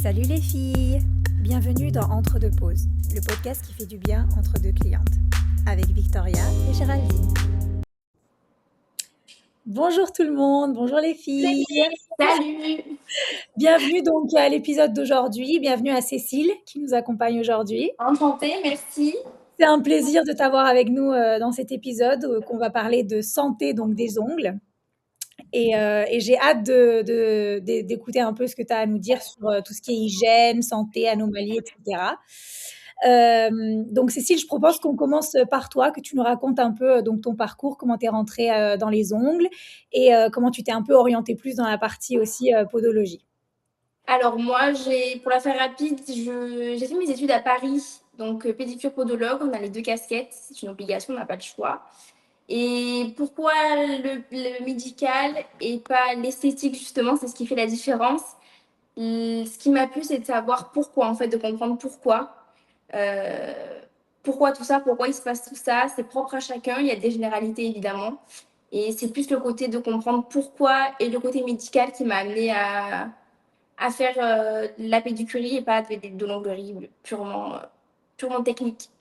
Salut les filles! Bienvenue dans Entre deux pauses, le podcast qui fait du bien entre deux clientes, avec Victoria et Géraldine. Bonjour tout le monde, bonjour les filles! Salut! Bienvenue donc à l'épisode d'aujourd'hui, bienvenue à Cécile qui nous accompagne aujourd'hui. Enchantée, merci. C'est un plaisir de t'avoir avec nous dans cet épisode qu'on va parler de santé donc des ongles. Et j'ai hâte d'écouter un peu ce que tu as à nous dire sur tout ce qui est hygiène, santé, anomalies, etc. Donc Cécile, je propose qu'on commence par toi, que tu nous racontes un peu donc ton parcours, comment tu es rentrée dans les ongles et comment tu t'es un peu orientée plus dans la partie aussi podologie. Alors moi, pour la faire rapide, j'ai fait mes études à Paris, donc pédicure podologue, on a les deux casquettes, c'est une obligation, on n'a pas le choix. Et pourquoi le médical et pas l'esthétique justement, c'est ce qui fait la différence. Ce qui m'a plu, c'est de savoir pourquoi, en fait, de comprendre pourquoi. Euh, Pourquoi tout ça, pourquoi il se passe tout ça, c'est propre à chacun, il y a des généralités évidemment. Et c'est plus le côté de comprendre pourquoi et le côté médical qui m'a amené à faire la pédicurie et pas de l'onglerie purement technique.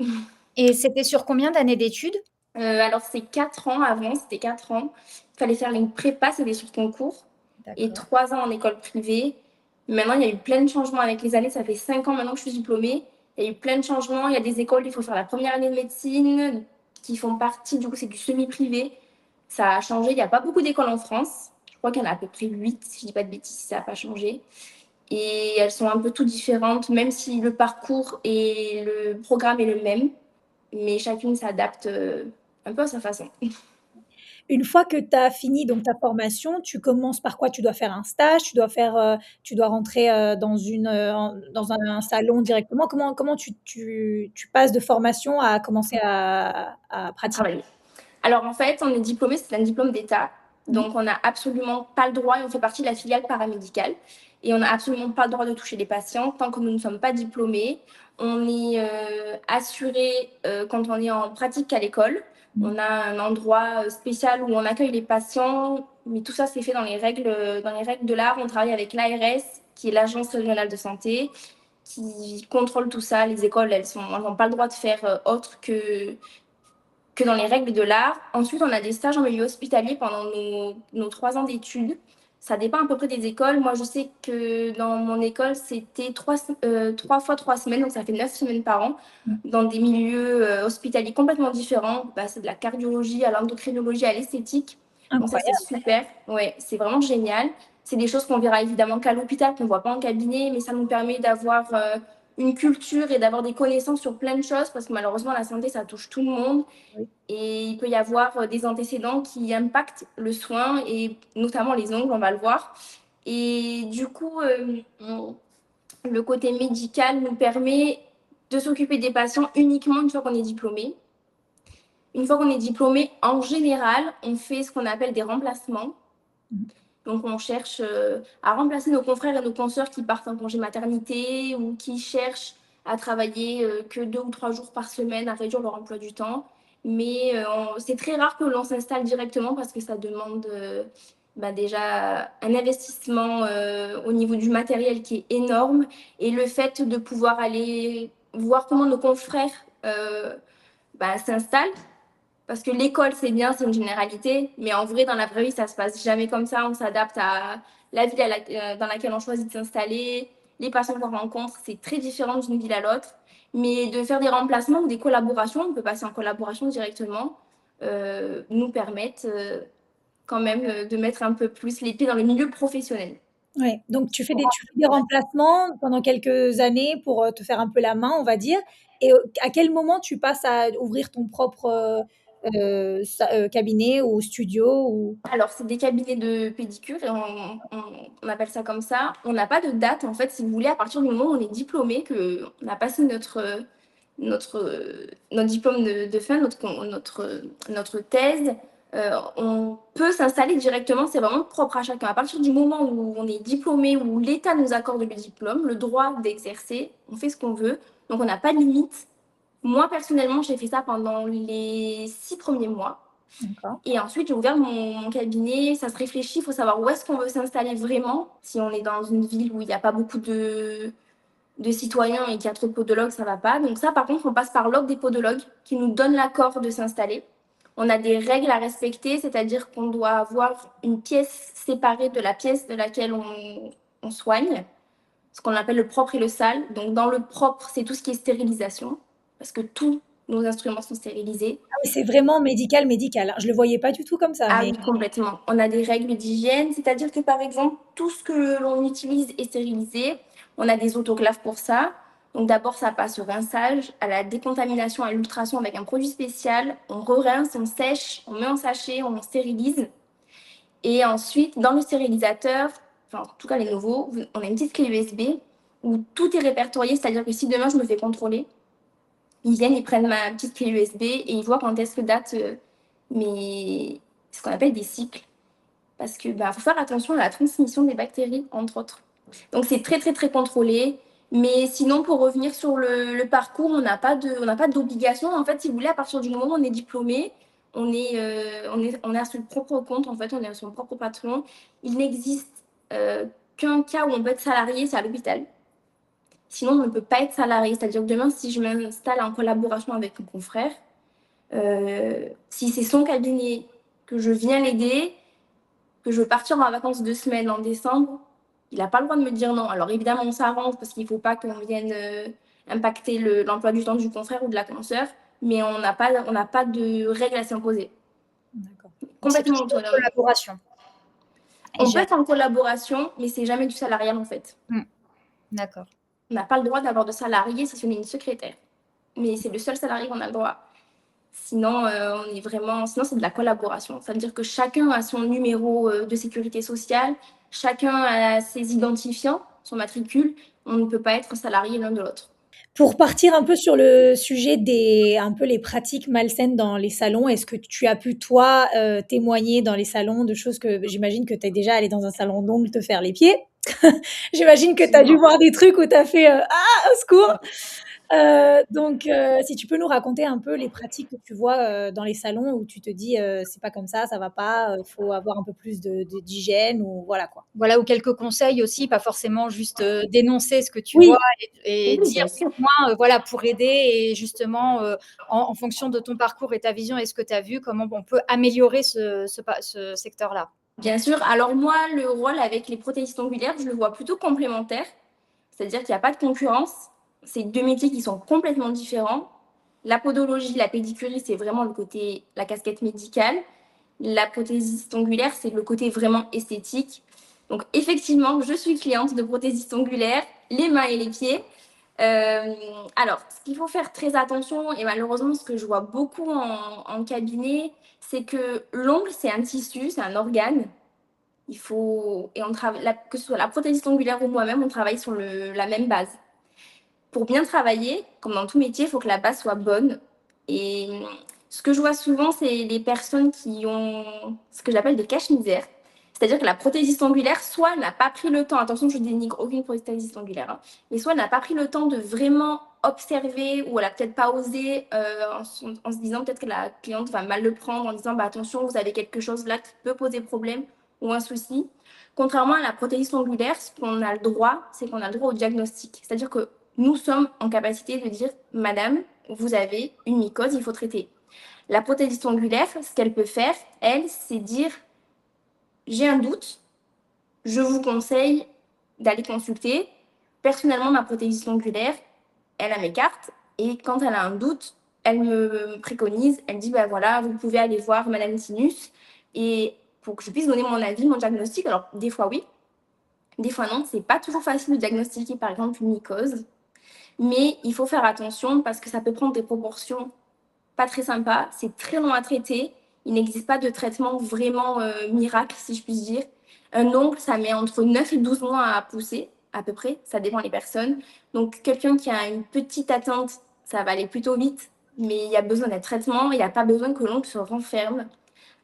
Et c'était sur combien d'années d'études? Alors, c'est 4 ans avant, c'était 4 ans. Il fallait faire une prépa, c'était sur concours. Et 3 ans en école privée. Maintenant, il y a eu plein de changements avec les années. Ça fait 5 ans maintenant que je suis diplômée. Il y a eu plein de changements. Il y a des écoles, il faut faire la première année de médecine, qui font partie, du coup, c'est du semi-privé. Ça a changé. Il n'y a pas beaucoup d'écoles en France. Je crois qu'il y en a à peu près 8, si je ne dis pas de bêtises, ça n'a pas changé. Et elles sont un peu toutes différentes, même si le parcours et le programme est le même. Mais chacune s'adapte un peu à sa façon. Une fois que tu as fini donc ta formation, tu commences par quoi? Tu dois faire un stage, tu dois rentrer dans un salon directement. Comment tu passes de formation à commencer à pratiquer? Travailler. Alors en fait, on est diplômé, c'est un diplôme d'État. Donc on n'a absolument pas le droit, et on fait partie de la filiale paramédicale. Et on n'a absolument pas le droit de toucher les patients tant que nous ne sommes pas diplômés. On est assuré quand on est en pratique à l'école. On a un endroit spécial où on accueille les patients, mais tout ça c'est fait dans les règles de l'art. On travaille avec l'ARS, qui est l'Agence régionale de santé, qui contrôle tout ça. Les écoles, elles n'ont pas le droit de faire autre que dans les règles de l'art. Ensuite, on a des stages en milieu hospitalier pendant nos 3 ans d'études. Ça dépend à peu près des écoles. Moi, je sais que dans mon école, c'était 3 fois 3 semaines, donc ça fait 9 semaines par an, dans des milieux hospitaliers complètement différents. C'est de la cardiologie à l'endocrinologie à l'esthétique. Donc ça, c'est super. Ouais, c'est vraiment génial. C'est des choses qu'on verra évidemment qu'à l'hôpital, qu'on ne voit pas en cabinet, mais ça nous permet d'avoir une culture et d'avoir des connaissances sur plein de choses, parce que malheureusement, la santé, ça touche tout le monde. Oui. Et il peut y avoir des antécédents qui impactent le soin, et notamment les ongles, on va le voir. Et du coup, le côté médical nous permet de s'occuper des patients uniquement une fois qu'on est diplômé. Une fois qu'on est diplômé, en général, on fait ce qu'on appelle des remplacements. Donc, on cherche à remplacer nos confrères et nos consoeurs qui partent en congé maternité ou qui cherchent à travailler que 2 ou 3 jours par semaine, à réduire leur emploi du temps. Mais c'est très rare que l'on s'installe directement parce que ça demande déjà un investissement au niveau du matériel qui est énorme. Et le fait de pouvoir aller voir comment nos confrères s'installent. Parce que l'école, c'est bien, c'est une généralité, mais en vrai, dans la vraie vie, ça se passe jamais comme ça. On s'adapte à la ville dans laquelle on choisit de s'installer, les patients qu'on rencontre, c'est très différent d'une ville à l'autre. Mais de faire des remplacements ou des collaborations, on peut passer en collaboration directement, nous permettent quand même de mettre un peu plus les pieds dans le milieu professionnel. Ouais, donc tu fais des remplacements pendant quelques années pour te faire un peu la main, on va dire. Et à quel moment tu passes à ouvrir ton propre cabinet ou studio ou... Alors, c'est des cabinets de pédicure, et on appelle ça comme ça. On n'a pas de date, en fait, si vous voulez, à partir du moment où on est diplômé, qu'on a passé notre diplôme de fin, notre thèse, on peut s'installer directement. C'est vraiment propre à chacun. À partir du moment où on est diplômé, où l'État nous accorde le diplôme, le droit d'exercer, on fait ce qu'on veut. Donc, on n'a pas de limite. Moi, personnellement, j'ai fait ça pendant les 6 premiers mois. D'accord. Et ensuite, j'ai ouvert mon cabinet. Ça se réfléchit, il faut savoir où est-ce qu'on veut s'installer vraiment. Si on est dans une ville où il n'y a pas beaucoup de citoyens et qu'il y a trop de podologues, ça ne va pas. Donc ça, par contre, on passe par l'ordre des podologues qui nous donnent l'accord de s'installer. On a des règles à respecter, c'est-à-dire qu'on doit avoir une pièce séparée de la pièce de laquelle on soigne, ce qu'on appelle le propre et le sale. Donc dans le propre, c'est tout ce qui est stérilisation, parce que tous nos instruments sont stérilisés. Ah oui, c'est vraiment médical, médical, hein. Je le voyais pas du tout comme ça, Ah mais oui, complètement. On a des règles d'hygiène, c'est-à-dire que par exemple, tout ce que l'on utilise est stérilisé. On a des autoclaves pour ça. Donc d'abord, ça passe au rinçage, à la décontamination, à l'ultrason avec un produit spécial. On re-rince, on sèche, on met en sachet, on stérilise. Et ensuite, dans le stérilisateur, enfin en tout cas les nouveaux, on a une petite clé USB où tout est répertorié, c'est-à-dire que si demain je me fais contrôler, ils viennent, ils prennent ma petite clé USB et ils voient quand est-ce que date ce qu'on appelle des cycles. Parce que faut faire attention à la transmission des bactéries, entre autres. Donc c'est très très très contrôlé. Mais sinon, pour revenir sur le parcours, on n'a pas d'obligation. En fait, si vous voulez, à partir du moment où on est diplômé, on est à son propre compte. En fait, on est à son propre patron. Il n'existe qu'un cas où on peut être salarié, c'est à l'hôpital. Sinon, on ne peut pas être salarié. C'est-à-dire que demain, si je m'installe en collaboration avec mon confrère, si c'est son cabinet que je viens l'aider, que je veux partir en vacances 2 semaines en décembre, il n'a pas le droit de me dire non. Alors évidemment, on s'arrange parce qu'il ne faut pas qu'on vienne impacter l'emploi du temps du confrère ou de la consoeur, mais on n'a pas de règles à s'imposer. d'accord. Complètement C'est toujours une autonome. collaboration. On peut être en collaboration, mais c'est jamais du salarial en fait. D'accord. On n'a pas le droit d'avoir de salarié si on est une secrétaire. Mais c'est le seul salarié qu'on a le droit. Sinon, sinon c'est de la collaboration. Ça veut dire que chacun a son numéro de sécurité sociale, chacun a ses identifiants, son matricule. On ne peut pas être salarié l'un de l'autre. Pour partir un peu sur le sujet un peu les pratiques malsaines dans les salons, est-ce que tu as pu, toi, témoigner dans les salons de choses que j'imagine que tu es déjà allé dans un salon d'ongles te faire les pieds. J'imagine que tu as dû voir des trucs où tu as fait ah, au secours. Donc, si tu peux nous raconter un peu les pratiques que tu vois dans les salons où tu te dis c'est pas comme ça va pas, faut avoir un peu plus d'hygiène ou voilà quoi. Voilà, ou quelques conseils aussi, pas forcément juste dénoncer ce que tu Oui, vois et Oui, dire bien sûr. moins, voilà, pour aider et justement, en fonction de ton parcours et ta vision et ce que tu as vu, comment on peut améliorer ce secteur-là. Bien sûr. Alors moi, le rôle avec les prothésistes ongulaires, je le vois plutôt complémentaire. C'est-à-dire qu'il n'y a pas de concurrence. C'est deux métiers qui sont complètement différents. La podologie, la pédicurie, c'est vraiment la casquette médicale. La prothésiste ongulaire, c'est le côté vraiment esthétique. Donc effectivement, je suis cliente de prothésistes ongulaires, les mains et les pieds. Alors, ce qu'il faut faire très attention, et malheureusement, ce que je vois beaucoup en cabinet, c'est que l'ongle, c'est un tissu, c'est un organe. Et on travaille, que ce soit la prothésiste ongulaire ou moi-même, on travaille sur la même base. Pour bien travailler, comme dans tout métier, il faut que la base soit bonne. Et ce que je vois souvent, c'est les personnes qui ont ce que j'appelle des cache-misères. C'est-à-dire que la prothésiste ongulaire, soit elle n'a pas pris le temps, attention, je ne dénigre aucune prothésiste ongulaire, hein, mais soit elle n'a pas pris le temps de vraiment observer, ou elle n'a peut-être pas osé, en se disant peut-être que la cliente va mal le prendre, en disant attention, vous avez quelque chose là qui peut poser problème ou un souci. Contrairement à la prothésiste ongulaire, ce qu'on a le droit, c'est qu'on a le droit au diagnostic. C'est-à-dire que nous sommes en capacité de dire « Madame, vous avez une mycose, il faut traiter ». La prothésiste ongulaire, ce qu'elle peut faire, elle, c'est dire « J'ai un doute, je vous conseille d'aller consulter. Personnellement, ma prothésiste ongulaire, elle a mes cartes et quand elle a un doute, elle me préconise, elle dit « voilà, vous pouvez aller voir Madame Sinus et pour que je puisse donner mon avis, mon diagnostic. » Alors, des fois, oui, des fois, non. C'est pas toujours facile de diagnostiquer, par exemple, une mycose. Mais il faut faire attention parce que ça peut prendre des proportions pas très sympas. C'est très long à traiter. Il n'existe pas de traitement vraiment miracle, si je puis dire. Un ongle, ça met entre 9 et 12 mois à pousser, à peu près. Ça dépend des personnes. Donc, quelqu'un qui a une petite atteinte, ça va aller plutôt vite. Mais il y a besoin d'un traitement. Il n'y a pas besoin que l'ongle se renferme.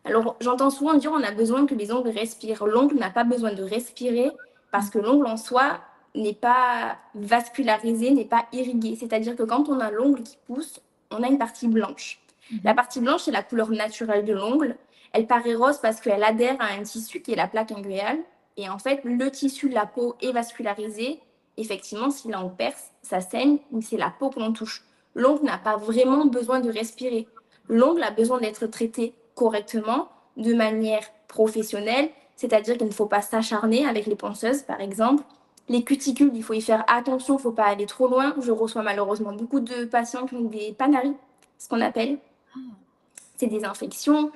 Alors, j'entends souvent dire on a besoin que les ongles respirent. L'ongle n'a pas besoin de respirer parce que l'ongle en soi n'est pas vascularisé, n'est pas irrigué. C'est-à-dire que quand on a l'ongle qui pousse, on a une partie blanche. La partie blanche, c'est la couleur naturelle de l'ongle. Elle paraît rose parce qu'elle adhère à un tissu qui est la plaque inguinale. Et en fait, le tissu de la peau est vascularisé. Effectivement, si là on perce, ça saigne, mais c'est la peau que l'on touche. L'ongle n'a pas vraiment besoin de respirer. L'ongle a besoin d'être traité correctement, de manière professionnelle, c'est-à-dire qu'il ne faut pas s'acharner avec les ponceuses, par exemple. Les cuticules, il faut y faire attention, il ne faut pas aller trop loin. Je reçois malheureusement beaucoup de patients qui ont des panaries, ce qu'on appelle. C'est des infections.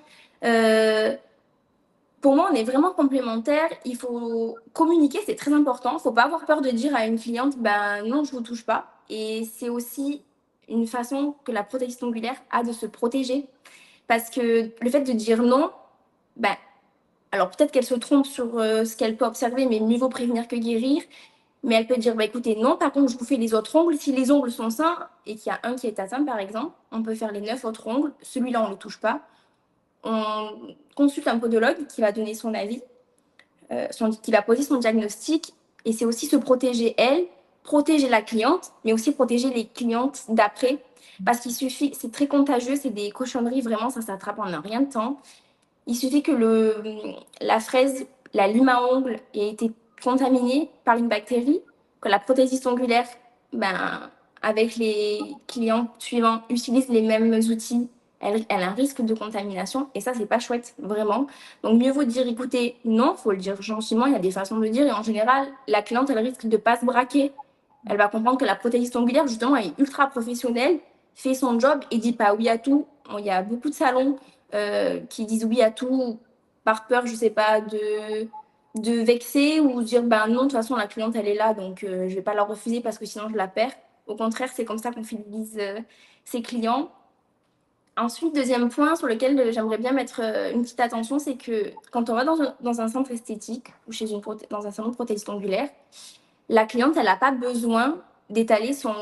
Pour moi, on est vraiment complémentaires. Il faut communiquer, c'est très important. Il ne faut pas avoir peur de dire à une cliente, ben non, je ne vous touche pas. Et c'est aussi une façon que la prothésiste ongulaire a de se protéger. Parce que le fait de dire non, ben, alors peut-être qu'elle se trompe sur ce qu'elle peut observer, mais mieux vaut prévenir que guérir. Mais elle peut dire, bah, écoutez, non, par contre, je vous fais les autres ongles. Si les ongles sont sains et qu'il y a un qui est atteint, par exemple, on peut faire les 9 autres ongles. Celui-là, on ne le touche pas. On consulte un podologue qui va donner son avis, qui va poser son diagnostic. Et c'est aussi se protéger elle, protéger la cliente, mais aussi protéger les clientes d'après. Parce qu'il suffit, c'est très contagieux, c'est des cochonneries, vraiment, ça s'attrape en un rien de temps. Il suffit que la fraise, la lime à ongles, ait été contaminée par une bactérie, que la prothésiste ongulaire, ben, avec les clients suivants, utilise les mêmes outils, elle a un risque de contamination. Et ça, c'est pas chouette, vraiment. Donc, mieux vaut dire, écoutez, non, il faut le dire gentiment, il y a des façons de dire. Et en général, la cliente, elle risque de pas se braquer. Elle va comprendre que la prothésiste ongulaire, justement, est ultra professionnelle, fait son job et dit pas oui à tout. Il y a beaucoup de salons qui disent oui à tout par peur, je sais pas, de vexer ou dire ben non, de toute façon, la cliente, elle est là, donc je vais pas la refuser parce que sinon, je la perds. Au contraire, c'est comme ça qu'on fidélise ses clients. Ensuite, deuxième point sur lequel j'aimerais bien mettre une petite attention, c'est que quand on va dans un centre esthétique ou dans un salon de prothésiste ongulaire, la cliente, elle n'a pas besoin d'étaler son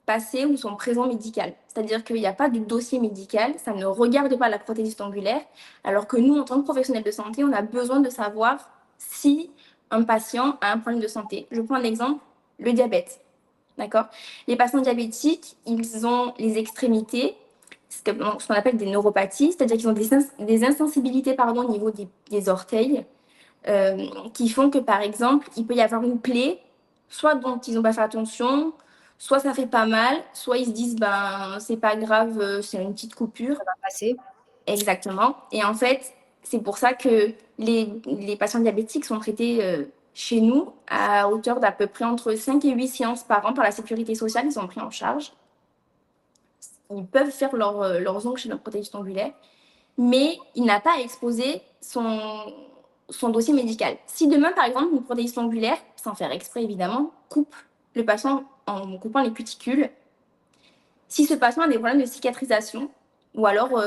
passé ou son présent médical. C'est-à-dire qu'il n'y a pas de dossier médical, ça ne regarde pas la prothésiste ongulaire, alors que nous, en tant que professionnels de santé, on a besoin de savoir si un patient a un problème de santé. Je prends un exemple, le diabète. D'accord ? Les patients diabétiques, ils ont les extrémités, ce qu'on appelle des neuropathies, c'est-à-dire qu'ils ont des insensibilités au niveau des orteils, qui font que, par exemple, il peut y avoir une plaie, soit dont ils n'ont pas fait attention, soit ça fait pas mal, soit ils se disent, ben, c'est pas grave, c'est une petite coupure. Ça va passer. Exactement. Et en fait, c'est pour ça que les patients diabétiques sont traités chez nous à hauteur d'à peu près entre 5 et 8 séances par an par la sécurité sociale. Ils sont pris en charge. Ils peuvent faire leurs ongles chez notre prothésiste ongulaire, mais il n'a pas à exposer son dossier médical. Si demain, par exemple, une prothésiste ongulaire, sans faire exprès évidemment, coupe le patient en coupant les cuticules, si ce patient a des problèmes de cicatrisation, ou alors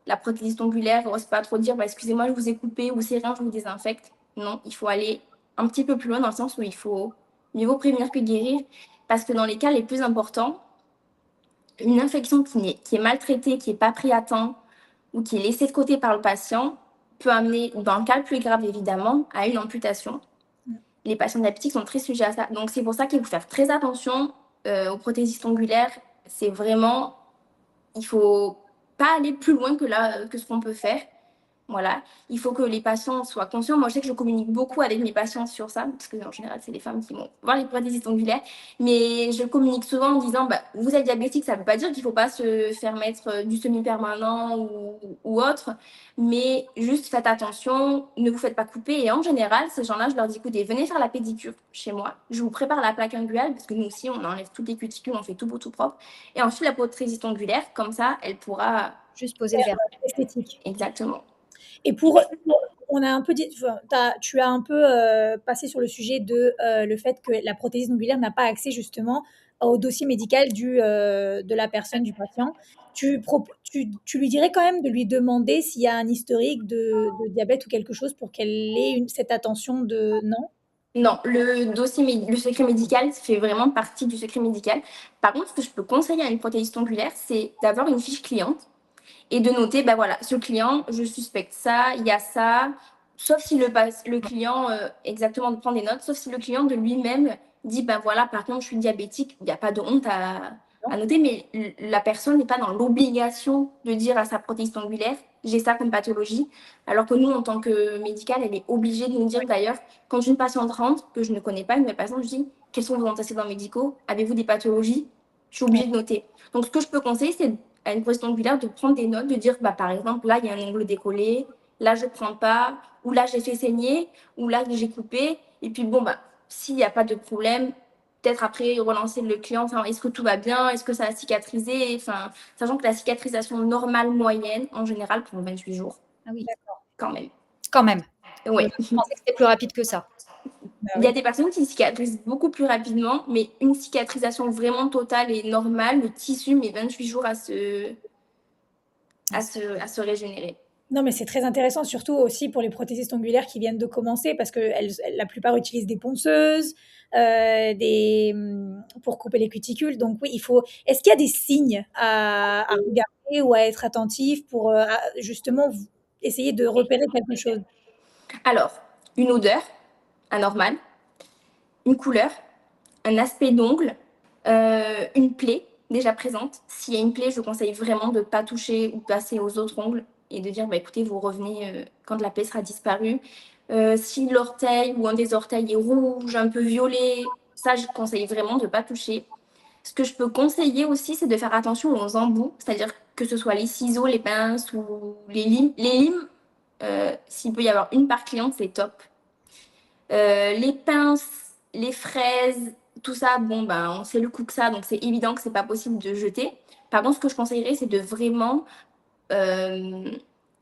la prothésiste ongulaire n'ose pas trop dire bah, excusez-moi, je vous ai coupé, ou c'est rien, je vous désinfecte. Non, il faut aller un petit peu plus loin dans le sens où il faut mieux vaut prévenir que guérir, parce que dans les cas les plus importants, une infection qui est maltraitée, qui n'est pas prise à temps, ou qui est laissée de côté par le patient, peut amener, dans le cas le plus grave évidemment, à une amputation. Les patients diabétiques sont très sujets à ça. Donc c'est pour ça qu'il faut faire très attention aux prothésistes ongulaires. C'est vraiment, il ne faut pas aller plus loin que ce qu'on peut faire. Voilà, il faut que les patients soient conscients. Moi, je sais que je communique beaucoup avec mes patients sur ça, parce que en général, c'est les femmes qui vont voir les prothésistes ongulaires. Mais je communique souvent en disant, bah, vous êtes diabétique, ça ne veut pas dire qu'il ne faut pas se faire mettre du semi-permanent ou autre, mais juste faites attention, ne vous faites pas couper. Et en général, ces gens-là, je leur dis, écoutez, venez faire la pédicure chez moi. Je vous prépare la plaque inguinale, parce que nous aussi, on enlève toutes les cuticules, on fait tout beau, tout propre. Et ensuite, la prothésiste ongulaire, comme ça, elle pourra... Juste poser le verre. Esthétique. Exactement. Et on a un peu dit, tu as un peu passé sur le sujet de le fait que la prothésiste ongulaire n'a pas accès justement au dossier médical de la personne, du patient. Tu lui dirais quand même de lui demander s'il y a un historique de diabète ou quelque chose pour qu'elle ait cette attention de non? Non, le secret médical fait vraiment partie du secret médical. Par contre, ce que je peux conseiller à une prothésiste ongulaire, c'est d'avoir une fiche cliente et de noter, ben voilà, ce client, je suspecte ça, il y a ça, sauf si le client, exactement, de prendre des notes, sauf si le client de lui-même dit, ben voilà, par contre, je suis diabétique, il n'y a pas de honte à noter, mais la personne n'est pas dans l'obligation de dire à sa prothésiste ongulaire, j'ai ça comme pathologie, alors que nous, en tant que médicale, elle est obligée de nous dire d'ailleurs, quand une patiente rentre, que je ne connais pas, une nouvelle patiente, je dis, quels sont vos antécédents médicaux? Avez-vous des pathologies? Je suis obligée de noter. Donc, ce que je peux conseiller, c'est à une prothésiste ongulaire de prendre des notes, de dire, par exemple, là, il y a un ongle décollé, là, je ne prends pas, ou là, j'ai fait saigner, ou là, j'ai coupé, et puis bon, s'il n'y a pas de problème, peut-être après relancer le client, est-ce que tout va bien, est-ce que ça a cicatrisé, sachant que la cicatrisation normale moyenne, en général, prend 28 jours. Ah oui, d'accord. Quand même. Quand même. Ouais. Je pensais que c'était plus rapide que ça. Il y a des personnes qui cicatrisent beaucoup plus rapidement, mais une cicatrisation vraiment totale et normale, le tissu met 28 jours à se régénérer. Non, mais c'est très intéressant, surtout aussi pour les prothésistes ongulaires qui viennent de commencer, parce que la plupart utilisent des ponceuses pour couper les cuticules. Donc oui, il faut. Est-ce qu'il y a des signes à regarder ou à être attentif pour justement essayer de repérer quelque chose? Alors, une odeur anormale, une couleur, un aspect d'ongle, une plaie déjà présente. S'il y a une plaie, je conseille vraiment de ne pas toucher ou passer aux autres ongles et de dire, écoutez, vous revenez quand la plaie sera disparue. Si l'orteil ou un des orteils est rouge, un peu violet, ça, je conseille vraiment de ne pas toucher. Ce que je peux conseiller aussi, c'est de faire attention aux embouts, c'est-à-dire que ce soit les ciseaux, les pinces ou les limes. Les limes, s'il peut y avoir une par cliente, c'est top. Les pinces, les fraises, tout ça, on sait le coût que ça, donc c'est évident que c'est pas possible de jeter. Par contre, ce que je conseillerais, c'est de vraiment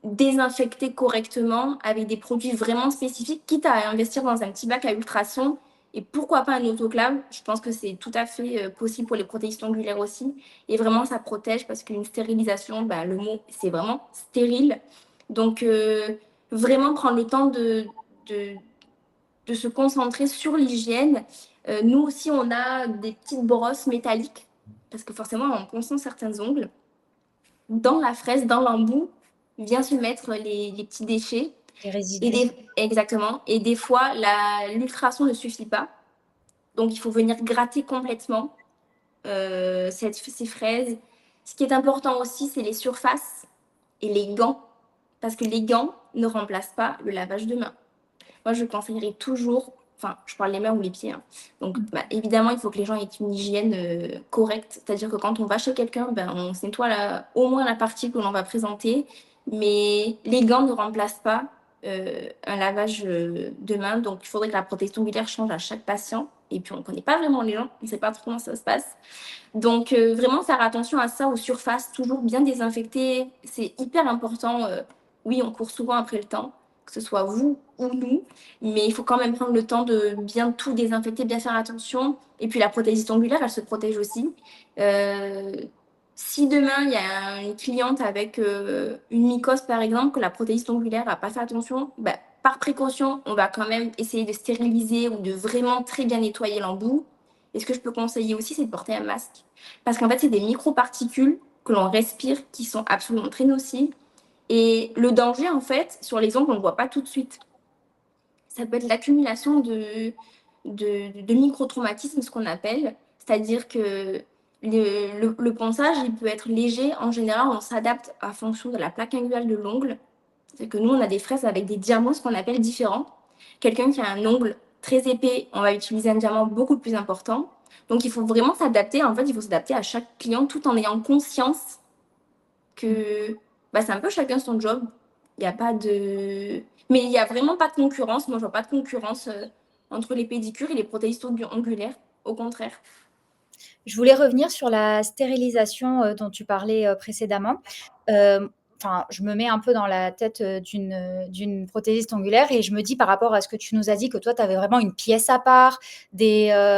désinfecter correctement avec des produits vraiment spécifiques, quitte à investir dans un petit bac à ultrasons et pourquoi pas un autoclave. Je pense que c'est tout à fait possible pour les prothésistes ongulaires aussi. Et vraiment, ça protège parce qu'une stérilisation, le mot, c'est vraiment stérile. Donc, vraiment prendre le temps de se concentrer sur l'hygiène. Nous aussi, on a des petites brosses métalliques parce que forcément, en ponçant certains ongles, dans la fraise, dans l'embout, vient se mettre les petits déchets. Les résidus. Exactement. Et des fois, l'ultrason ne suffit pas. Donc, il faut venir gratter complètement ces fraises. Ce qui est important aussi, c'est les surfaces et les gants. Parce que les gants ne remplacent pas le lavage de mains. Moi, je conseillerais toujours, je parle les mains ou les pieds. Hein. Donc, évidemment, il faut que les gens aient une hygiène correcte. C'est-à-dire que quand on va chez quelqu'un, on se nettoie au moins la partie que l'on va présenter. Mais les gants ne remplacent pas un lavage de main. Donc, il faudrait que la protection ongulaire change à chaque patient. Et puis, on ne connaît pas vraiment les gens. On ne sait pas trop comment ça se passe. Donc, vraiment faire attention à ça, aux surfaces, toujours bien désinfecter. C'est hyper important. Oui, on court souvent après le temps, que ce soit vous ou nous, mais il faut quand même prendre le temps de bien tout désinfecter, bien faire attention. Et puis la prothésiste ongulaire, elle se protège aussi. Si demain, il y a une cliente avec une mycose, par exemple, que la prothésiste ongulaire n'a pas fait attention, par précaution, on va quand même essayer de stériliser ou de vraiment très bien nettoyer l'embout. Et ce que je peux conseiller aussi, c'est de porter un masque. Parce qu'en fait, c'est des microparticules que l'on respire qui sont absolument très nocives. Et le danger, en fait, sur les ongles, on ne le voit pas tout de suite. Ça peut être l'accumulation de micro-traumatismes, ce qu'on appelle. C'est-à-dire que le ponçage, il peut être léger. En général, on s'adapte à fonction de la plaque ingulale de l'ongle. C'est que nous, on a des fraises avec des diamants, ce qu'on appelle différents. Quelqu'un qui a un ongle très épais, on va utiliser un diamant beaucoup plus important. Donc, il faut vraiment s'adapter. En fait, il faut s'adapter à chaque client tout en ayant conscience que c'est un peu chacun son job. Il n'y a pas de... Mais il n'y a vraiment pas de concurrence. Moi, je vois pas de concurrence entre les pédicures et les prothésistes ongulaires. Au contraire. Je voulais revenir sur la stérilisation dont tu parlais précédemment. Je me mets un peu dans la tête d'une prothésiste ongulaire et je me dis par rapport à ce que tu nous as dit que toi, tu avais vraiment une pièce à part, des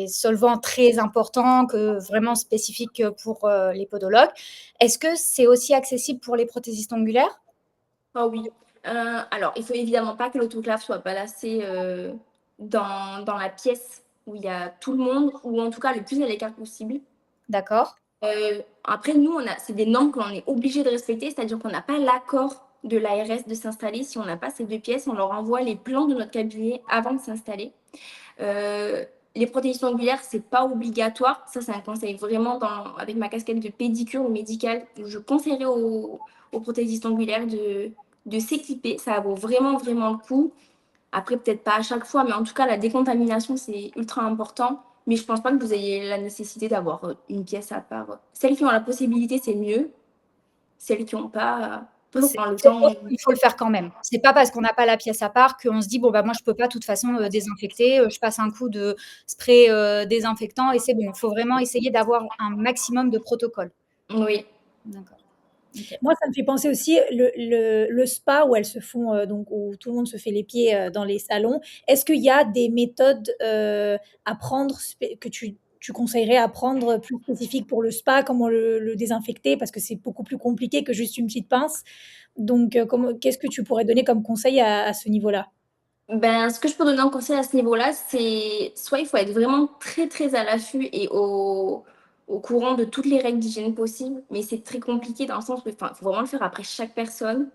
solvants très importants, vraiment spécifiques pour les podologues. Est-ce que c'est aussi accessible pour les prothésistes ongulaires? Oh oui. Alors, il ne faut évidemment pas que l'autoclave soit placé dans la pièce où il y a tout le monde, ou en tout cas le plus à l'écart possible. D'accord. Après, nous, c'est des normes que l'on est obligé de respecter, c'est-à-dire qu'on n'a pas l'accord de l'ARS de s'installer. Si on n'a pas ces deux pièces, on leur envoie les plans de notre cabinet avant de s'installer. les prothèses ongulaires, c'est pas obligatoire. Ça, c'est un conseil vraiment avec ma casquette de pédicure ou médicale. Je conseillerais aux prothésistes ongulaires de s'équiper. Ça vaut vraiment, vraiment le coup. Après, peut-être pas à chaque fois, mais en tout cas, la décontamination, c'est ultra important. Mais je pense pas que vous ayez la nécessité d'avoir une pièce à part. Celles qui ont la possibilité, c'est mieux. Celles qui n'ont pas, faut prendre le temps. Il faut le faire quand même. C'est pas parce qu'on n'a pas la pièce à part qu'on se dit bon bah moi je peux pas de toute façon désinfecter, je passe un coup de spray désinfectant et c'est bon. Il faut vraiment essayer d'avoir un maximum de protocoles. Oui. D'accord. Okay. Moi, ça me fait penser aussi le spa où elles se font donc où tout le monde se fait les pieds dans les salons. Est-ce qu'il y a des méthodes à prendre que tu conseillerais à prendre plus spécifiques pour le spa, comment le désinfecter parce que c'est beaucoup plus compliqué que juste une petite pince. Donc, qu'est-ce que tu pourrais donner comme conseil à ce niveau-là? Ben, ce que je peux donner en conseil à ce niveau-là, c'est soit il faut être vraiment très très à l'affût et au courant de toutes les règles d'hygiène possibles, mais c'est très compliqué dans le sens où il faut vraiment le faire après chaque personne.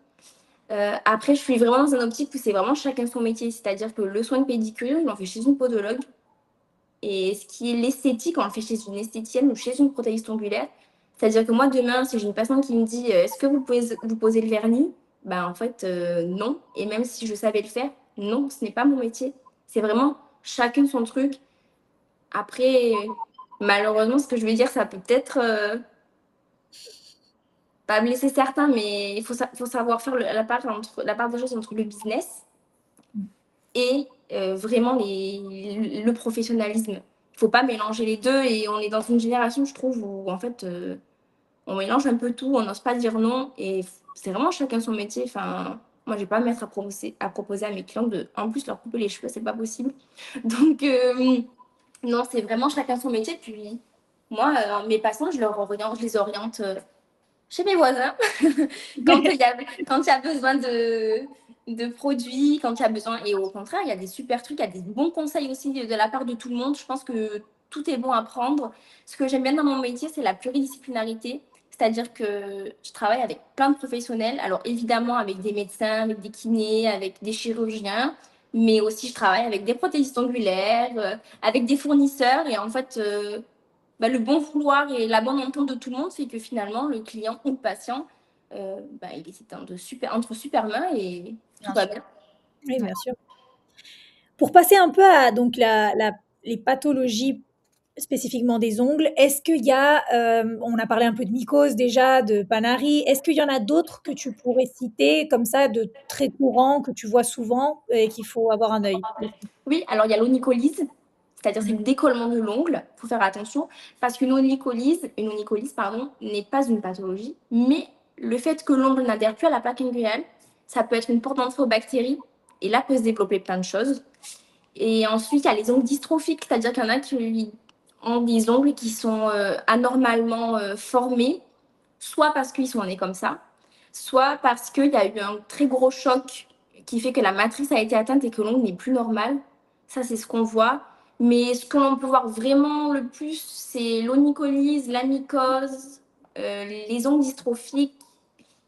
Après, je suis vraiment dans une optique où c'est vraiment chacun son métier, c'est-à-dire que le soin de pédicure, il en fait chez une podologue. Et ce qui est l'esthétique, on le fait chez une esthéticienne ou chez une prothésiste ongulaire. C'est-à-dire que moi, demain, si j'ai une patiente qui me dit est-ce que vous pouvez vous poser le vernis? Ben, en fait, non. Et même si je savais le faire, non, ce n'est pas mon métier. C'est vraiment chacun son truc. Après, malheureusement, ce que je veux dire, ça peut peut-être pas blesser certains, mais il faut savoir faire la part des choses entre le business et vraiment le professionnalisme. Il ne faut pas mélanger les deux et on est dans une génération, je trouve, où en fait, on mélange un peu tout, on n'ose pas dire non et c'est vraiment chacun son métier. Enfin, moi, je vais pas me mettre à proposer à mes clients de, en plus, leur couper les cheveux, c'est pas possible. Donc, non, c'est vraiment chacun son métier. Puis, moi, mes patients, je les oriente chez mes voisins quand il y a besoin de produits, quand il y a besoin. Et au contraire, il y a des super trucs, il y a des bons conseils aussi de la part de tout le monde. Je pense que tout est bon à prendre. Ce que j'aime bien dans mon métier, c'est la pluridisciplinarité. C'est-à-dire que je travaille avec plein de professionnels. Alors évidemment avec des médecins, avec des kinés, avec des chirurgiens, mais aussi je travaille avec des prothésistes ongulaires, avec des fournisseurs. Et en fait, le bon vouloir et la bonne entente de tout le monde fait que finalement, le client ou le patient, il est entre super mains et tout va bien. Oui, bien sûr. Pour passer un peu à donc les pathologies spécifiquement des ongles, est-ce qu'il y a, on a parlé un peu de mycose déjà, de Panari, est-ce qu'il y en a d'autres que tu pourrais citer comme ça, de très courants, que tu vois souvent et qu'il faut avoir un œil dessus? Oui, alors il y a l'onycholyse, c'est-à-dire c'est le décollement de l'ongle. Il faut faire attention parce qu'une onycholyse, n'est pas une pathologie, mais le fait que l'ongle n'adhère plus à la plaque ongulaire, ça peut être une porte d'entrée aux bactéries et là peut se développer plein de choses. Et ensuite, il y a les ongles dystrophiques, c'est-à-dire qu'il y en a qui ont des ongles qui sont anormalement formés, soit parce qu'ils sont nés comme ça, soit parce qu'il y a eu un très gros choc qui fait que la matrice a été atteinte et que l'ongle n'est plus normal. Ça, c'est ce qu'on voit. Mais ce que l'on peut voir vraiment le plus, c'est l'onycholyse, la mycose, les ongles dystrophiques,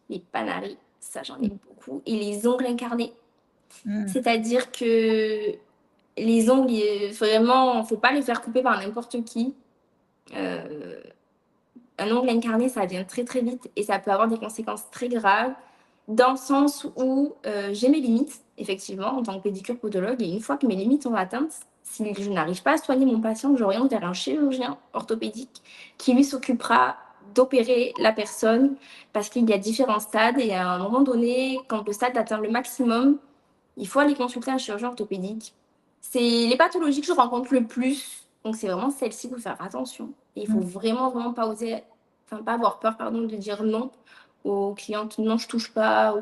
les panaris, ça j'en ai beaucoup, et les ongles incarnés. C'est-à-dire que les ongles, vraiment, il ne faut pas les faire couper par n'importe qui. Un ongle incarné, ça vient très très vite et ça peut avoir des conséquences très graves dans le sens où j'ai mes limites, effectivement, en tant que pédicure podologue. Et une fois que mes limites sont atteintes, si je n'arrive pas à soigner mon patient, j'oriente vers un chirurgien orthopédique qui lui s'occupera d'opérer la personne parce qu'il y a différents stades et à un moment donné, quand le stade atteint le maximum, il faut aller consulter un chirurgien orthopédique. C'est les pathologies que je rencontre le plus, donc c'est vraiment celle-ci, il faut faire attention. Et il faut vraiment, vraiment pas avoir peur, de dire non aux clientes. Non, je touche pas.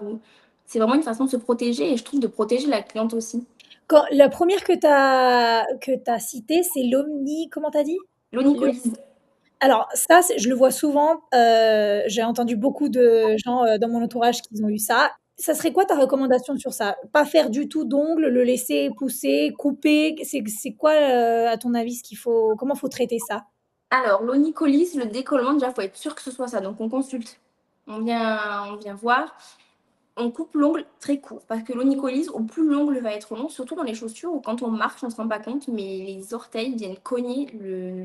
C'est vraiment une façon de se protéger et je trouve de protéger la cliente aussi. La première que tu as citée, c'est comment tu as dit? L'onycholyse. Alors ça, je le vois souvent, j'ai entendu beaucoup de gens dans mon entourage qui ont eu ça. Ça serait quoi ta recommandation sur ça? Pas faire du tout d'ongles, le laisser pousser, couper? C'est quoi, à ton avis, comment faut traiter ça? Alors, l'onycholyse, le décollement, déjà, il faut être sûr que ce soit ça. Donc, on consulte. On vient voir. on coupe l'ongle très court parce que l'onycholyse, au plus l'ongle va être long, surtout dans les chaussures où quand on marche, on ne se rend pas compte, mais les orteils viennent cogner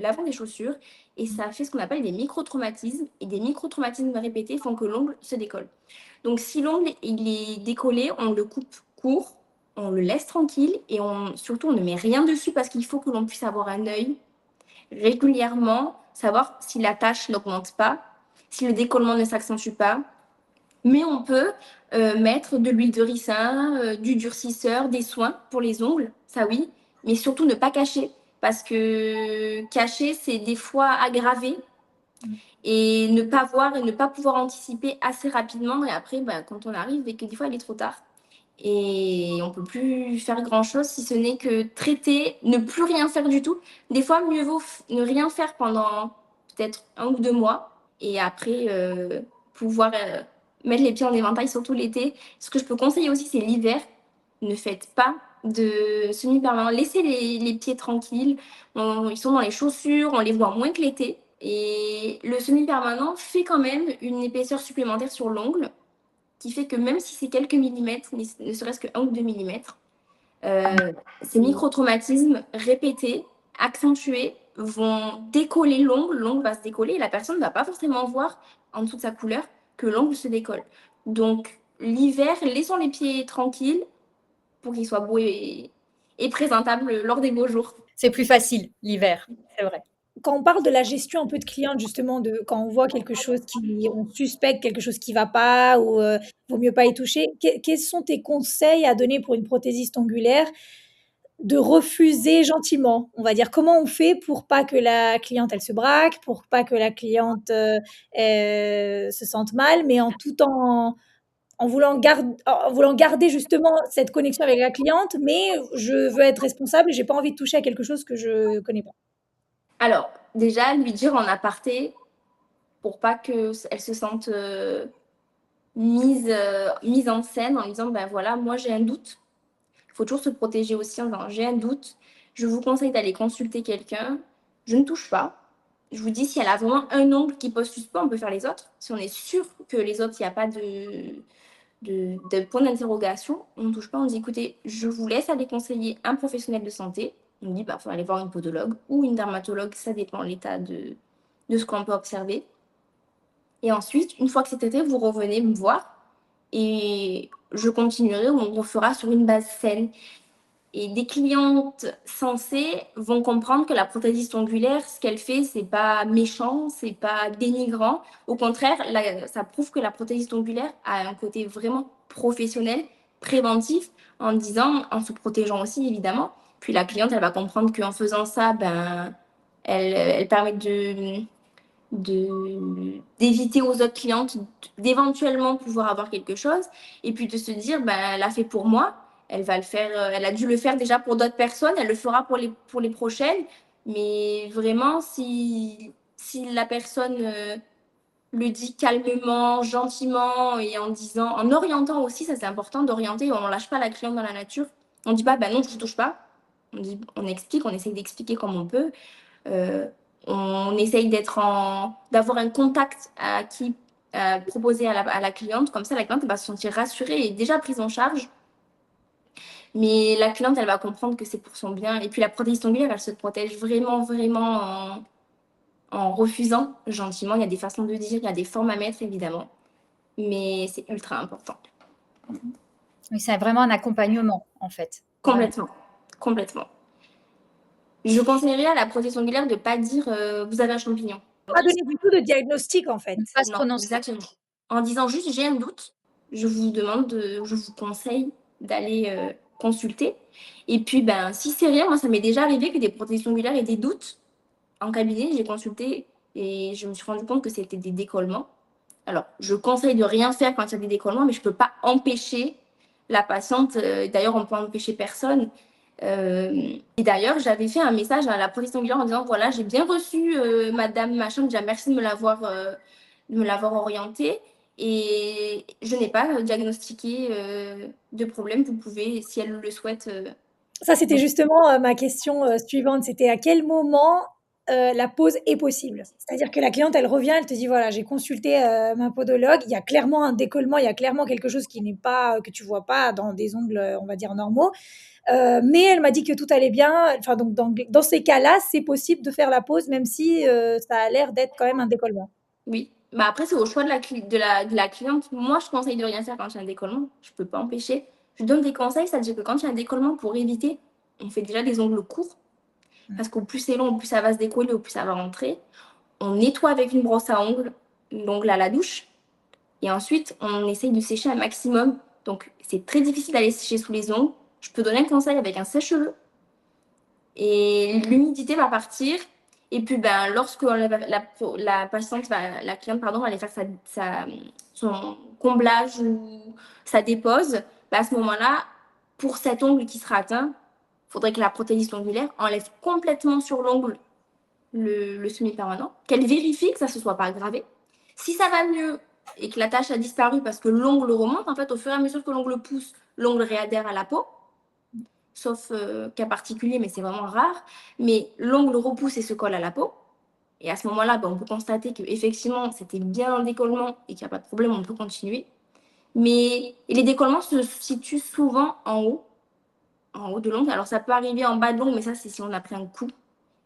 l'avant des chaussures et ça fait ce qu'on appelle des micro-traumatismes. Et des micro-traumatismes répétés font que l'ongle se décolle. Donc si l'ongle il est décollé, on le coupe court, on le laisse tranquille et surtout on ne met rien dessus parce qu'il faut que l'on puisse avoir un œil régulièrement, savoir si la tache n'augmente pas, si le décollement ne s'accentue pas. Mais on peut mettre de l'huile de ricin, du durcisseur, des soins pour les ongles, ça oui, mais surtout ne pas cacher, parce que cacher, c'est des fois aggraver et ne pas voir et ne pas pouvoir anticiper assez rapidement. Et après, quand on arrive et que des fois, il est trop tard. Et on ne peut plus faire grand-chose si ce n'est que traiter, ne plus rien faire du tout. Des fois, mieux vaut ne rien faire pendant peut-être 1 ou 2 mois et après pouvoir mettre les pieds en éventail, surtout l'été. Ce que je peux conseiller aussi, c'est l'hiver. Ne faites pas de semi-permanent. Laissez les pieds tranquilles. Ils sont dans les chaussures, on les voit moins que l'été. Et le semi-permanent fait quand même une épaisseur supplémentaire sur l'ongle qui fait que même si c'est quelques millimètres, ne serait-ce que 1 ou 2 millimètres, ces micro-traumatismes répétés, accentués, vont décoller l'ongle va se décoller et la personne ne va pas forcément voir en dessous de sa couleur que l'ongle se décolle. Donc l'hiver, laissons les pieds tranquilles pour qu'ils soient beaux et présentables lors des beaux jours. C'est plus facile l'hiver, c'est vrai. Quand on parle de la gestion un peu de cliente, justement, quand on voit quelque chose on suspecte quelque chose qui va pas ou vaut mieux pas y toucher, quels sont tes conseils à donner pour une prothésiste ongulaire de refuser gentiment? On va dire, comment on fait pour pas que la cliente, elle se braque, pour pas que la cliente se sente mal, mais en voulant garder justement cette connexion avec la cliente, mais je veux être responsable et j'ai pas envie de toucher à quelque chose que je connais pas. Alors, déjà, lui dire en aparté, pour pas qu'elle se sente mise en scène en lui disant, voilà, moi j'ai un doute. Il faut toujours se protéger aussi en disant, j'ai un doute, je vous conseille d'aller consulter quelqu'un, je ne touche pas. Je vous dis, si elle a vraiment un ongle qui pose suspect, on peut faire les autres. Si on est sûr que les autres, il n'y a pas de point d'interrogation, on ne touche pas, on dit, écoutez, je vous laisse aller conseiller un professionnel de santé. On dit, il faut aller voir une podologue ou une dermatologue, ça dépend de l'état de ce qu'on peut observer. Et ensuite, une fois que c'est traité, vous revenez me voir et je continuerai, on refera sur une base saine. Et des clientes sensées vont comprendre que la prothésiste ongulaire, ce qu'elle fait, c'est pas méchant, c'est pas dénigrant. Au contraire, ça prouve que la prothésiste ongulaire a un côté vraiment professionnel, préventif, en se protégeant aussi évidemment. Puis la cliente, elle va comprendre qu'en faisant ça, elle permet d'éviter aux autres clientes d'éventuellement pouvoir avoir quelque chose et puis de se dire elle a fait pour moi, elle va le faire, elle a dû le faire déjà pour d'autres personnes, elle le fera pour les prochaines, mais vraiment si la personne le dit calmement, gentiment et en orientant aussi, ça c'est important d'orienter, on lâche pas la cliente dans la nature, on dit pas non je ne touche pas, on explique, on essaye d'expliquer comme on peut. On essaye d'avoir un contact à qui proposer à la cliente. Comme ça, la cliente va se sentir rassurée et déjà prise en charge. Mais la cliente, elle va comprendre que c'est pour son bien. Et puis la prothésiste ongulaire, elle se protège vraiment, vraiment en refusant gentiment. Il y a des façons de dire, il y a des formes à mettre, évidemment. Mais c'est ultra important. Oui, c'est vraiment un accompagnement, en fait. Complètement. Complètement. Je conseillerais à la prothésiste ongulaire de ne pas dire vous avez un champignon. Pas donner du tout de diagnostic, en fait. Pas se prononcer. Exactement. En disant juste j'ai un doute, je vous conseille d'aller consulter. Et puis si c'est rien, moi ça m'est déjà arrivé que des prothésistes ongulaires aient des doutes en cabinet, j'ai consulté et je me suis rendu compte que c'était des décollements. Alors, je conseille de rien faire quand il y a des décollements, mais je ne peux pas empêcher la patiente. D'ailleurs, on ne peut empêcher personne. Et d'ailleurs, j'avais fait un message à la prothésiste ongulaire en disant voilà, j'ai bien reçu madame machin, déjà merci de me l'avoir orientée et je n'ai pas diagnostiqué de problème. Vous pouvez, si elle le souhaite. Ça, c'était justement ma question suivante. C'était à quel moment la pause est possible. C'est-à-dire que la cliente, elle revient, elle te dit, voilà, j'ai consulté ma podologue, il y a clairement un décollement, il y a clairement quelque chose qui n'est pas, que tu vois pas dans des ongles, on va dire, normaux. Mais elle m'a dit que tout allait bien. Enfin, donc, dans ces cas-là, c'est possible de faire la pause, même si ça a l'air d'être quand même un décollement. Oui. Bah après, c'est au choix de la cliente. Moi, je conseille de rien faire quand il y a un décollement. Je peux pas empêcher. Je donne des conseils, c'est-à-dire que quand il y a un décollement, pour éviter, on fait déjà des ongles courts. Parce qu'au plus c'est long, au plus ça va se décoller, au plus ça va rentrer. On nettoie avec une brosse à ongles l'ongle à la douche. Et ensuite, on essaye de sécher un maximum. Donc, c'est très difficile d'aller sécher sous les ongles. Je peux donner un conseil avec un sèche-cheveux. Et l'humidité va partir. Et puis, ben, lorsque la patiente, la cliente, pardon, va aller faire son comblage ou sa dépose, ben, à ce moment-là, pour cet ongle qui sera atteint, il faudrait que la prothésiste ongulaire enlève complètement sur l'ongle le semi-permanent, qu'elle vérifie que ça ne se soit pas aggravé. Si ça va mieux et que la tache a disparu parce que l'ongle remonte, en fait, au fur et à mesure que l'ongle pousse, l'ongle réadhère à la peau, sauf cas particulier, mais c'est vraiment rare. Mais l'ongle repousse et se colle à la peau. Et à ce moment-là, ben, on peut constater qu'effectivement, c'était bien un décollement et qu'il n'y a pas de problème, on peut continuer. Mais les décollements se situent souvent en haut de l'ongle. Alors, ça peut arriver en bas de l'ongle, mais ça, c'est si on a pris un coup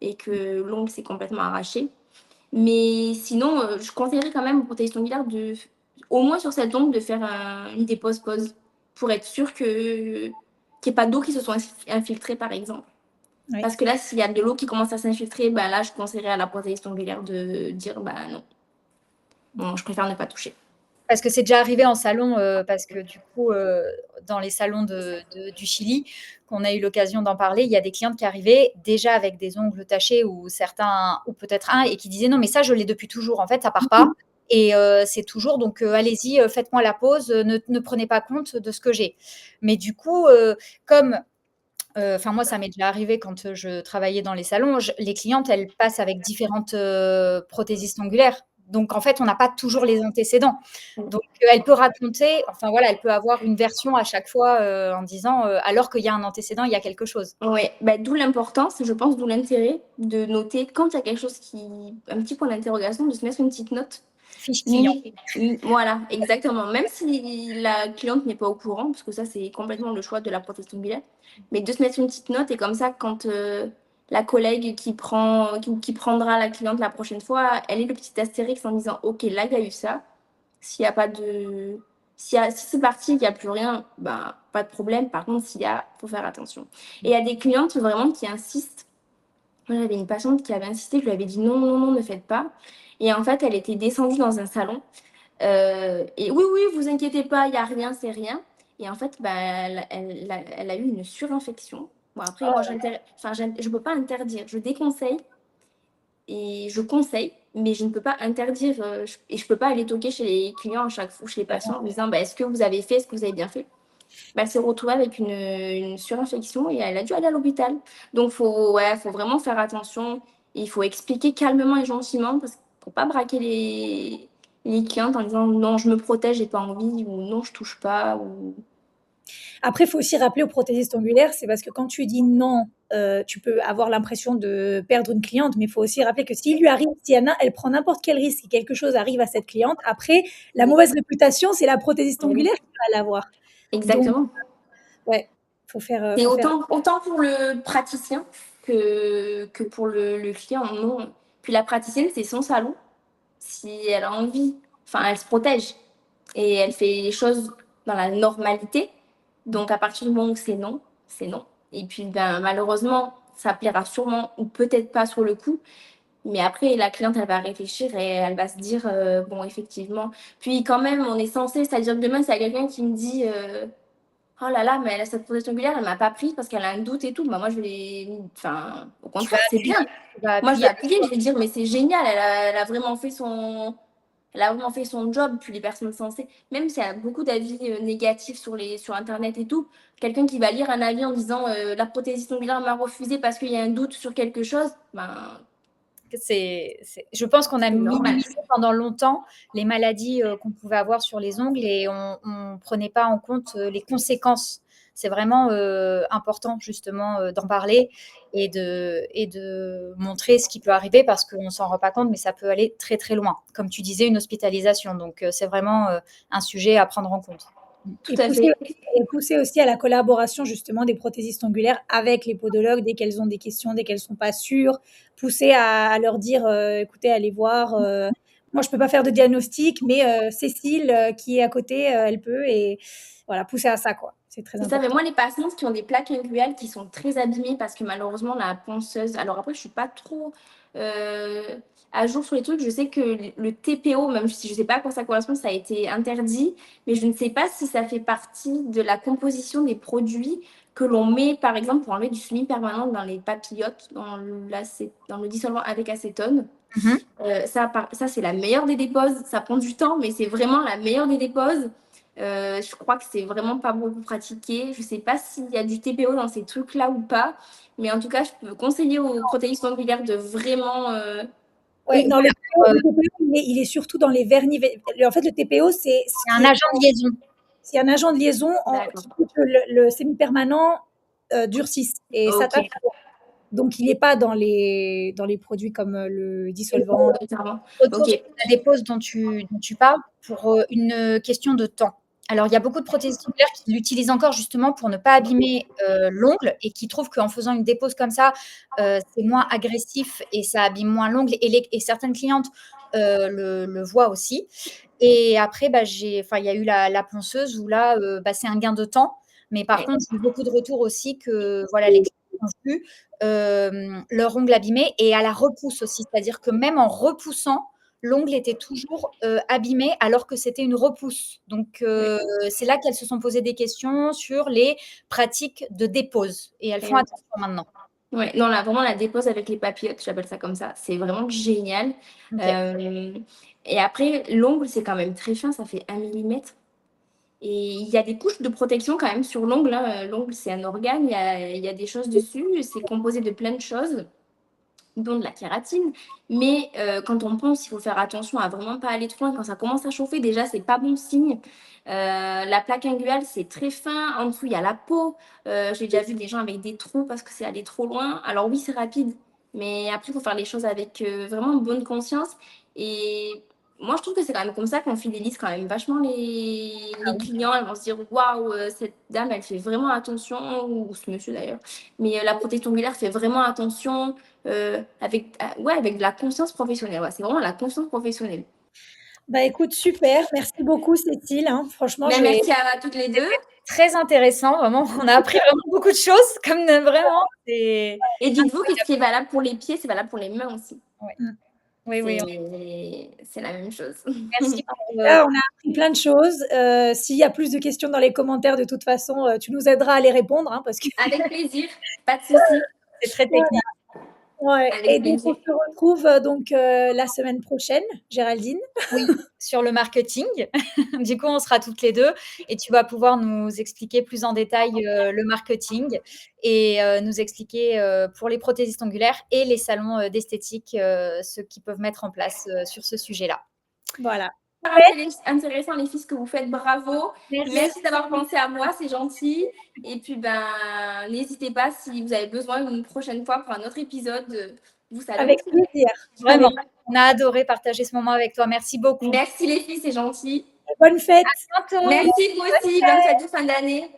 et que l'ongle s'est complètement arraché. Mais sinon, je conseillerais quand même aux prothésistes ongulaires au moins sur cet ongle, de faire une dépose-pose pour être sûr qu'il n'y ait pas d'eau qui se soit infiltrée, par exemple. Oui. Parce que là, s'il y a de l'eau qui commence à s'infiltrer, ben là, je conseillerais à la prothésiste ongulaire de dire non. Bon, je préfère ne pas toucher. Parce que c'est déjà arrivé en salon, parce que du coup, dans les salons du Chili, qu'on a eu l'occasion d'en parler, il y a des clientes qui arrivaient déjà avec des ongles tachés ou peut-être un, et qui disaient non, mais ça, je l'ai depuis toujours. En fait, ça part pas. Et c'est toujours, donc allez-y, faites-moi la pause, ne prenez pas compte de ce que j'ai. Mais du coup, moi, ça m'est déjà arrivé quand je travaillais dans les salons. Les clientes, elles passent avec différentes prothésistes ongulaires. Donc, en fait, on n'a pas toujours les antécédents. Donc, elle peut raconter, elle peut avoir une version à chaque fois en disant, alors qu'il y a un antécédent, il y a quelque chose. Oui, d'où l'importance, je pense, d'où l'intérêt de noter quand il y a quelque chose un petit point d'interrogation, de se mettre une petite note. Fiche client. Voilà, exactement. Même si la cliente n'est pas au courant, parce que ça, c'est complètement le choix de la prothésiste ongulaire, mais de se mettre une petite note, et comme ça, quand la collègue qui prendra la cliente la prochaine fois, elle ait le petit astérix en disant ok, là, il y a eu ça. S'il n'y a pas de. Si c'est parti, il n'y a plus rien, pas de problème. Par contre, s'il y a, il faut faire attention. Et il y a des clientes vraiment qui insistent. Moi, j'avais une patiente qui avait insisté, je lui avais dit non, non, non, ne faites pas. Et en fait, elle était descendue dans un salon. Et oui, oui, vous inquiétez pas, il n'y a rien, c'est rien. Et en fait, elle a eu une surinfection. Bon, après, moi, je ne peux pas interdire. Je déconseille et je conseille, mais je ne peux pas interdire. Et je ne peux pas aller toquer chez les clients à chaque fois, chez les patients, en disant est-ce que vous avez fait, est-ce que vous avez bien fait. Elle s'est retrouvée avec une surinfection et elle a dû aller à l'hôpital. Donc, faut vraiment faire attention. Il faut expliquer calmement et gentiment, parce qu'il ne faut pas braquer les clientes en disant non, je me protège, j'ai pas envie, ou non, je touche pas. Après, il faut aussi rappeler aux prothésistes ongulaires, c'est parce que quand tu dis non, tu peux avoir l'impression de perdre une cliente, mais il faut aussi rappeler que s'il lui arrive, si elle prend n'importe quel risque, si quelque chose arrive à cette cliente, après, la mauvaise réputation, c'est la prothésiste ongulaire qui va l'avoir. Exactement. Donc, faut faire. Et autant pour le praticien que pour le client, non. Puis la praticienne, c'est son salon. Si elle a envie, elle se protège et elle fait les choses dans la normalité. Donc, à partir du moment où c'est non, c'est non. Et puis, malheureusement, ça plaira sûrement ou peut-être pas sur le coup. Mais après, la cliente, elle va réfléchir et elle va se dire, bon, effectivement. Puis, quand même, on est censé, c'est-à-dire que demain, c'est quelqu'un qui me dit, oh là là, mais cette prothèse ongulaire, elle m'a pas prise parce qu'elle a un doute et tout. Moi, je vais. Au contraire, c'est bien. Moi, je vais appuyer, je vais dire, mais c'est génial, elle a vraiment fait son. Elle a vraiment fait son job, puis les personnes censées, même s'il y a beaucoup d'avis négatifs sur Internet et tout, quelqu'un qui va lire un avis en disant la prothésiste ongulaire m'a refusé parce qu'il y a un doute sur quelque chose, je pense qu'on a minimisé pendant longtemps les maladies qu'on pouvait avoir sur les ongles et on ne prenait pas en compte les conséquences. c'est vraiment important justement d'en parler et de montrer ce qui peut arriver parce qu'on ne s'en rend pas compte, mais ça peut aller très très loin. Comme tu disais, une hospitalisation. Donc, c'est vraiment un sujet à prendre en compte. Tout à fait. Et pousser aussi à la collaboration justement des prothésistes ongulaires avec les podologues dès qu'elles ont des questions, dès qu'elles ne sont pas sûres. Pousser à leur dire, écoutez, allez voir. Moi, je ne peux pas faire de diagnostic, mais Cécile qui est à côté, elle peut. Et voilà, pousser à ça, quoi. C'est très C'est ça, important. mais moi, les patientes qui ont des plaques inguinales qui sont très abîmées parce que malheureusement, la ponceuse. Alors après, je ne suis pas trop à jour sur les trucs. Je sais que le TPO, même si je ne sais pas à quoi ça correspond, ça a été interdit. Mais je ne sais pas si ça fait partie de la composition des produits que l'on met, par exemple, pour enlever du semi-permanent dans les papillotes, dans le dissolvant avec acétone. Ça, c'est la meilleure des déposes. Ça prend du temps, mais c'est vraiment la meilleure des déposes. Je crois que c'est vraiment pas beaucoup pratiqué. Je sais pas s'il y a du TPO dans ces trucs-là ou pas, mais en tout cas, je peux conseiller aux protéistes ongulaires de vraiment. Oui, non, le TPO, il est surtout dans les vernis. En fait, le TPO, c'est un agent de liaison. C'est un agent de liaison qui fait que le semi-permanent durcisse et s'attache. Donc, il n'est pas dans les produits comme le dissolvant. Autour de la dépose dont tu parles pour une question de temps. Alors, il y a beaucoup de prothésistes ongulaires qui l'utilisent encore justement pour ne pas abîmer l'ongle et qui trouvent qu'en faisant une dépose comme ça, c'est moins agressif et ça abîme moins l'ongle. Et certaines clientes le voient aussi. Et après, il y a eu la ponceuse où là, c'est un gain de temps. Mais par contre, j'ai eu beaucoup de retours aussi que voilà, les clients ont vu leur ongle abîmé et à la repousse aussi. C'est-à-dire que même en repoussant, l'ongle était toujours abîmé alors que c'était une repousse. Donc, c'est là qu'elles se sont posées des questions sur les pratiques de dépose. Et elles font attention maintenant. Ouais, non, là, vraiment, la dépose avec les papillotes, j'appelle ça comme ça. C'est vraiment génial. Et après, l'ongle, c'est quand même très fin, ça fait 1 millimètre. Et il y a des couches de protection quand même sur l'ongle. Hein. L'ongle, c'est un organe, il y a des choses dessus. C'est composé de plein de choses, dont de la kératine. Mais quand on ponce, il faut faire attention à vraiment pas aller trop loin. Quand ça commence à chauffer, déjà, c'est pas bon signe. La plaque inguinale, c'est très fin. En dessous, il y a la peau. J'ai déjà vu des gens avec des trous parce que c'est allé trop loin. Alors oui, c'est rapide. Mais après, il faut faire les choses avec vraiment bonne conscience. Et moi, je trouve que c'est quand même comme ça qu'on fidélise quand même vachement les clients. Elles vont se dire, waouh, cette dame, elle fait vraiment attention, ou ce monsieur d'ailleurs. Mais la protection ongulaire fait vraiment attention avec de la conscience professionnelle. Ouais, c'est vraiment la conscience professionnelle. Bah écoute, super. Merci beaucoup, Cécile. Hein. Franchement, merci à toutes les deux. Très intéressant, vraiment. On a appris vraiment beaucoup de choses, comme vraiment. Et dites-vous que ce qui est valable pour les pieds, c'est valable pour les mains aussi. Oui. C'est la même chose. Merci. Là, on a appris plein de choses. S'il y a plus de questions dans les commentaires, de toute façon, tu nous aideras à les répondre. Hein, parce que... Avec plaisir, pas de souci. C'est très technique. Ouais. Et donc, on se retrouve la semaine prochaine, Géraldine. Oui, sur le marketing. Du coup, on sera toutes les deux et tu vas pouvoir nous expliquer plus en détail le marketing et nous expliquer pour les prothésistes ongulaires et les salons d'esthétique ce qu'ils peuvent mettre en place sur ce sujet-là. Voilà. Intéressant les filles ce que vous faites, bravo. Merci d'avoir pensé à moi, c'est gentil. Et puis n'hésitez pas si vous avez besoin une prochaine fois pour un autre épisode. Vous savez. Avec plaisir. Vraiment, on a adoré partager ce moment avec toi. Merci beaucoup. Merci les filles, c'est gentil. Bonne fête. À bientôt. Merci vous aussi, bonne fête de fin d'année.